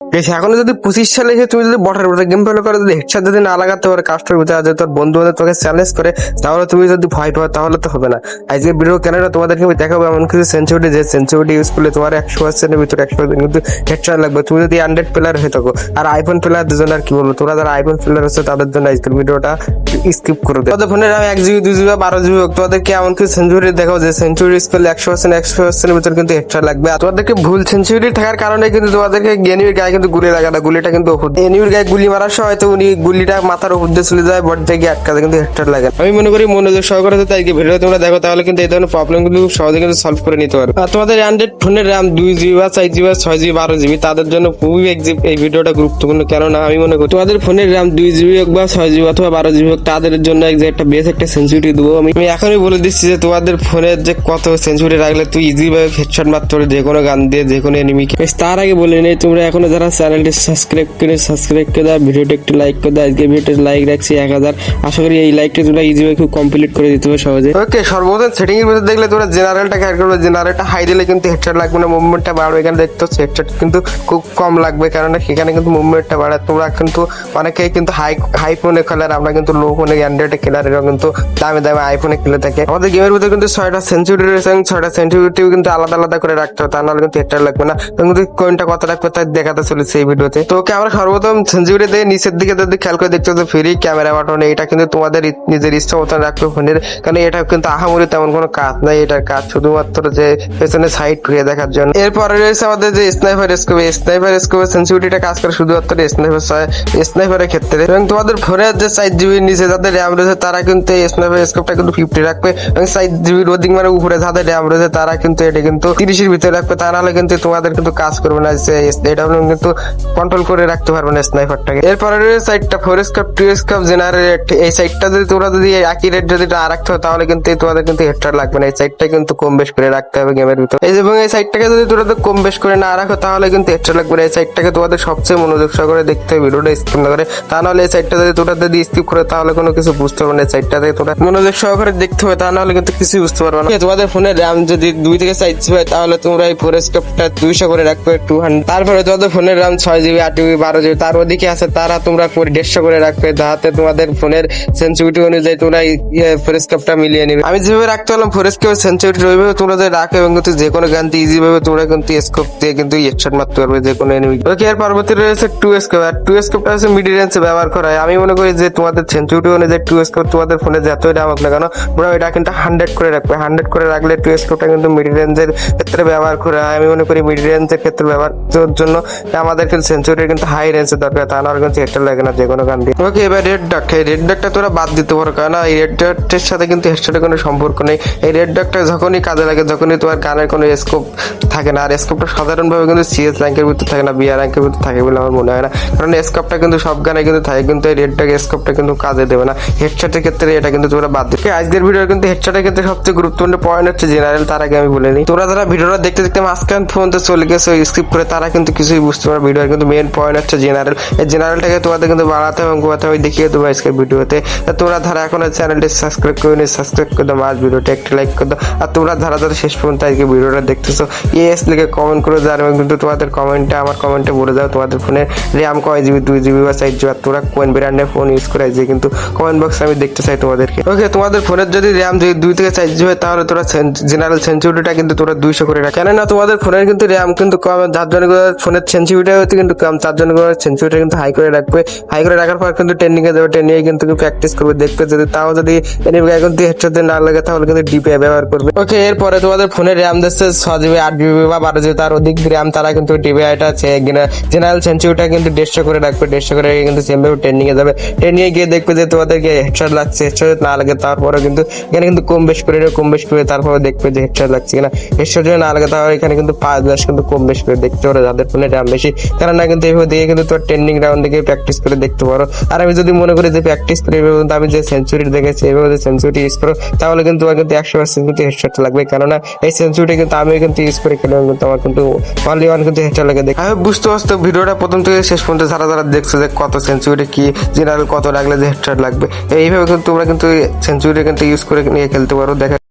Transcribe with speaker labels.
Speaker 1: এখনো যদি 25 সালে এসে তুমি যদি বটার ভিতরে গেম প্লে করে যদি হেডশট যদি না লাগাতে পারে কাস্টের ভিতরে যদি তোর বন্ধু বান্ধব তোকে চ্যালেঞ্জ করে তাহলে তুমি যদি ভয় পাও তাহলে তো হবে না। আজকে ভিডিও কেননা তোমাদেরকে আমি দেখাবো এমন কিছু সেঞ্চুরি যে সেঞ্চুরিটি ইউজ করলে তোমার 100%-এর ভিতরে 100% কিন্তু হেডশট লাগবে। তুমি যদি অ্যান্ড্রয়েড প্লেয়ার হয়ে থাকো আর আইফোন প্লেয়ারদের জন্য আর কি বলবো, তোরা যারা আইফোন প্লেয়ার হচ্ছে তাদের জন্য আজকের ভিডিওটা স্কিপ করে দেয়। তোমাদের ফোনের আমি 1 জিবি 2 জিবি 12 জিবি হোক তোমাদেরকে এমন কিছু সেঞ্চুরি দেখাবো যে সেঞ্চুরি ইউজ করলে 100%-এর ভিতরে কিন্তু হেডশট লাগবে। আর তোমাদেরকে ভুল সেঞ্চুরি থাকার কারণে কিন্তু তোমাদেরকে এনিমির গায়ে কিন্তু গুলি লাগে না, গুলিটা কিন্তু এনিমির গায়ে গুলি মারার সময় হয়তো উনি গুলিটা মাথার উপর দিয়ে চলে যায়, বডি থেকে আটকাতে কিন্তু হেডশট লাগে। আমি মনে করি মনোযোগ সহকারে যদি আজকে ভিডিও তোমরা দেখো তাহলে কিন্তু এই ধরনের প্রবলেম কিন্তু সহজে কিন্তু সলভ করে নিতে পারবে। আর তোমাদের অ্যান্ড্রয়েড ফোনের র্যাম 2 জিবি বা 4 জিবি 6 জিবি 12 জিবি তাদের জন্য খুবই এই ভিডিওটা গুরুত্বপূর্ণ, কেননা আমি মনে করি তোমাদের ফোনের র্যাম 2 জিবি হোক বা 6 জিবি অথবা 12 জিবি হোক তাদের জন্য একটা বেস একটা সেঞ্চুরি দেবো। আমি এখনই বলে দিচ্ছি যে তোমাদের ফোনের যে কত সেঞ্চুরি রাখলে তুই ইজি ভাবে হেডশট মারতে পারবে যে কোনো গান দিয়ে যে কোনো এনিমিকে। তার আগে বলে নেই তোমরা এখনো যারা চ্যানেলটি সাবস্ক্রাইব করে দাও, ভিডিওটা একটু লাইক করে দাও। আজকে ভিডিওতে লাইক রাখছি 1000, আশা করি এই লাইকটা তোমরা ইজি ভাবে খুব কমপ্লিট করে দিতে হবে সহজে। ওকে, সর্বপ্রথম সেটিং এর ভিতরে দেখলে তোমরা জেনারেলটা অ্যাড করবে। জেনারেলটা হাই দিলে কিন্তু হেডশট লাগবে না, মুভমেন্টটা বাড়বে। এখানে দেখতে হচ্ছে হেডশট কিন্তু খুব কম লাগবে কারণ সেখানে কিন্তু মুভমেন্টটা বাড়ে। তোমরা কিন্তু অনেকেই কিন্তু হাই ফোনে খেলে, আমরা কিন্তু লো ফোনে অ্যান্ড্রয়েডে খেলার এরকম কিন্তু দামে দামে আইফোনে খেলে থাকে। আমাদের গেমের ভিতরে কিন্তু 6টা সেঞ্চুরি রয়েছে এবং 6টা সেঞ্চুরিটিও কিন্তু আলাদা আলাদা করে রাখতে হবে, তা নাহলে কিন্তু হেডশট লাগবে না। কিন্তু কোনটা কত রাখবে তাই দেখাতে চলেছে এই ভিডিওতে। তো ওকে, আমরা সর্বপ্রথম সেঞ্চুরি দিয়ে নিচের দিকে যদি খেয়াল করে দেখতে হচ্ছে ফ্রি ক্যামেরা বাটন, এটা কিন্তু তোমাদের নিজের ইচ্ছা মতন রাখবে ফোনের, কারণ এটা কিন্তু আহামরি তেমন কোনো কাজ নাই। এটার কাজ শুধুমাত্র যে পেছনে সাইড ঘুরিয়ে দেখার জন্য। এরপরে রয়েছে আমাদের যে স্নাইপার স্কোপ। স্নাইপার স্কোপের সেঞ্চুরিটা কাজ করে শুধুমাত্র স্নাইপারের ক্ষেত্রে। এবং তোমাদের ফোনের যে 4 জিবির নিচে যাদের র্যাম রয়েছে তারা কিন্তু এই স্নাইপার স্কোপটা কিন্তু 50 রাখবে, এবং 4 জিবির অধিক মানে উপরে যাদের র্যাম রয়েছে তারা কিন্তু এটা কিন্তু 30-এর ভিতরে রাখবে, তা নাহলে কিন্তু তোমাদের কিন্তু কাজ করবে না। এটা কিন্তু কন্ট্রোল করে রাখতে পারবে না স্নাইপারটাকে। এরপরে রয়েছে সাইডটা 4 স্কোপ 2 স্কোপ জেনারেট। এই সাইডটা যদি তোমরা যদি একই রেট যদি না রাখতে হয় তাহলে কিন্তু তোমাদের কিন্তু হেডশট লাগবে না। এই সাইডটা কিন্তু কম বেশ করে রাখতে হবে গেমের ভিতরে। এবং এই সাইডটাকে যদি তোমরা কম বেশ করে না রাখো তাহলে কিন্তু হেডশট লাগবে না। এই সাইডটাকে তোমাদের সবচেয়ে মনোযোগ সহকারে দেখতে হবে, ভিডিওটা স্কিপ না করে। তা নাহলে এই সাইডটা যদি তোমরা যদি স্কিপ করে তাহলে কোনো কিছু বুঝতে পারবে না। এই সাইডটাতে তোমরা মনোযোগ সহকারে দেখতে হবে, তা নাহলে কিন্তু কিছু বুঝতে পারবে না। তোমাদের ফোনের র্যাম যদি 2 থেকে 4 জিবি হয় তাহলে তোমরা এই 4 স্কোপটা 200 করে রাখবে 200। তারপরে তোমাদের ফোনের র্যাম 6 জিবি 8 জিবি 12 জিবি তার ওদিকে আছে তারা তোমরা 150 করে রাখবে, যাতে তোমাদের ফোনের সেন্সিটিভিটি অনুযায়ী তোমরা ফোর স্কোপটা মিলিয়ে নিবে। আমি যেভাবে রাখতে হলাম ফোর স্কোপের সেন্সিটিভিটি ওইভাবে তোমরা যদি রাখো এবং কিন্তু যে কোনো গান ইজি ভাবে তোমরা কিন্তু স্কোপ দিয়ে কিন্তু হেডশট মারতে পারবে যে কোনো এনিমি। ওকে, এর পরবর্তী রয়েছে 2 স্কোপ। আর 2 স্কোপটা হচ্ছে মিড রেঞ্জে ব্যবহার করা হয়। আমি মনে করি যে তোমাদের সেন্সিটিভিটি অনুযায়ী 2 স্কোপ তোমাদের ফোনে যতই দাম হোক না কেন পুরো এটা কিন্তু 100 করে রাখবে। 100 করে রাখলে 2 স্কোপটা কিন্তু মিড রেঞ্জের ক্ষেত্রে ব্যবহার করা হয়। আমি মনে করি মিড রেঞ্জের ক্ষেত্রে ব্যবহার করার জন্য আমাদের কিন্তু সেন্সিটিভিটি কিন্তু হাই রেঞ্জের দরকার, তা নাহলে কিন্তু হেডশট লাগে না যে কোনো গান দিয়ে। ওকে, এবার রেড ডট। এই রেড ডটটা তোরা বাদ দিতে পারো, কারণ এই রেড ডটের সাথে কিন্তু হেডশটের কোনো সম্পর্ক নেই। এই রেড ডটটা যখনই কাজে লাগে যখনই তোমার গানের কোনো স্কোপ থাকে না। আর স্কোপটা সাধারণভাবে কিন্তু সিএস র্যাঙ্কের ভিতরে থাকে না, বিআর র্যাঙ্কের ভিতরে থাকে বলে আমার মনে হয় না, কারণ স্কোপটা কিন্তু সব গানে কিন্তু থাকে, কিন্তু এই রেড ডট স্কোপটা কিন্তু কাজে দেবে না। হেডশটের ক্ষেত্রে এটা কিন্তু তোমরা বাদ দিবে। আজকের ভিডিও কিন্তু হেডশটের ক্ষেত্রে সবচেয়ে গুরুত্বপূর্ণ পয়েন্ট হচ্ছে জেনারেল। তার আগে আমি বলে নিই, তোরা যারা ভিডিওটা দেখতে দেখতে মাঝখান পর্যন্ত চলে গেছে স্কিপ করে তারা কিন্তু কিছুই বুঝতে পারে। ভিডিওর কিন্তু মেন পয়েন্ট হচ্ছে জেনারেল। এই জেনারেলটাকে তোমাদের কিন্তু বাড়াতে এবং গোয়াতে আমি দেখিয়ে দেবো আজকের ভিডিওতে। তোমরা ধারা এখন চ্যানেলটি সাবস্ক্রাইব করে নিই, সাবস্ক্রাইব করে দাও, মাঝ ভিডিওটা একটু লাইক করে দাও। আর তোমরা ধারা ধারা শেষ পর্যন্ত আজকে ভিডিওটা দেখতেছো ইয়েস লিখে কমেন্ট করে দাও, এবং কিন্তু তোমাদের কমেন্টে আমার কমেন্টে বলে দাও তোমাদের ফোনের র্যাম কয় জিবি 2 জিবি বা 4 জিবি, তোমরা কোন ব্র্যান্ডের ফোন ইউজ করে আজকে কিন্তু কমেন্ট বক্সে আমি দেখতে চাই তোমাদেরকে। ওকে, তোমাদের ফোনের যদি র্যাম যদি 2 থেকে 4 জিবি হয় তাহলে তোমরা জেনারেল সেন্সিটিভিটিটা কিন্তু তোমরা 200 করে রাখো, কেননা তোমাদের ফোনের কিন্তু র্যাম কিন্তু কম, যার জন্য ফোনের সেন্সিটিভিটি হচ্ছে কিন্তু কম, তার জন্য সেন্সিটিভিটি কিন্তু হাই করে রাখবে। হাই করে রাখার পর কিন্তু ট্রেনিং এ যাবে, ট্রেনিং এ কিন্তু প্র্যাকটিস করবে, দেখবে যদি তাও যদি এনিমি গায়ে কিন্তু হেডশট দিয়ে না লাগে তাহলে কিন্তু ডিপিআই ব্যবহার করবে। ওকে, এরপরে তোমাদের ফোনের র্যাম দিচ্ছে 6 জিবি 8 জিবি বা 12 জিবি তার অধিক র্যাম, তারা কিন্তু ডিপিআইটা জেনারেল সেন্সিটিভিটিটা কিন্তু 150 করে রাখবে। 150 করে কিন্তু সেমভাবে ট্রেনিং এ যাবে, ট্রেনিং এ গিয়ে দেখবে যে তোমাদেরকে হেডশট লাগছে, হেডশট না লাগে তারপরে কিন্তু এখানে কিন্তু কম বেশ করে তারপরে দেখবে যে হেডশট লাগছে কিনা। হেডশট যদি না লাগে তাহলে এখানে কিন্তু 5-10 কিন্তু কম বেশ করে দেখতে পারো যাদের ফোনে র্যাম বেশি, কারণ না কিন্তু এইভাবে দিয়ে কিন্তু তোর ট্রেনিং রাউন্ড থেকে প্র্যাকটিস করে দেখতে পারো। আর আমি যদি মনে করি যে প্র্যাকটিস করে আমি যে সেঞ্চুরি দেখেছি এইভাবে যে সেঞ্চুরি ইউজ করো তাহলে কিন্তু তোমার কিন্তু 100% কিন্তু হেডশট লাগবে, কেননা এই সেঞ্চুরিটা কিন্তু আমি কিন্তু ইউজ করে খেলে কিন্তু আমার কিন্তু অনলি ওয়ান কিন্তু হেডশট লাগে। আমি বুঝতে পারছো ভিডিওটা প্রথম থেকে শেষ পর্যন্ত যারা যারা দেখছো যে কত সেঞ্চুরি কি জেনারেল কত রাখলে যে হেডশট লাগবে, এইভাবে কিন্তু তোমরা কিন্তু সেঞ্চুরি কিন্তু ইউজ করে নিয়ে খেলতে পারো। দেখা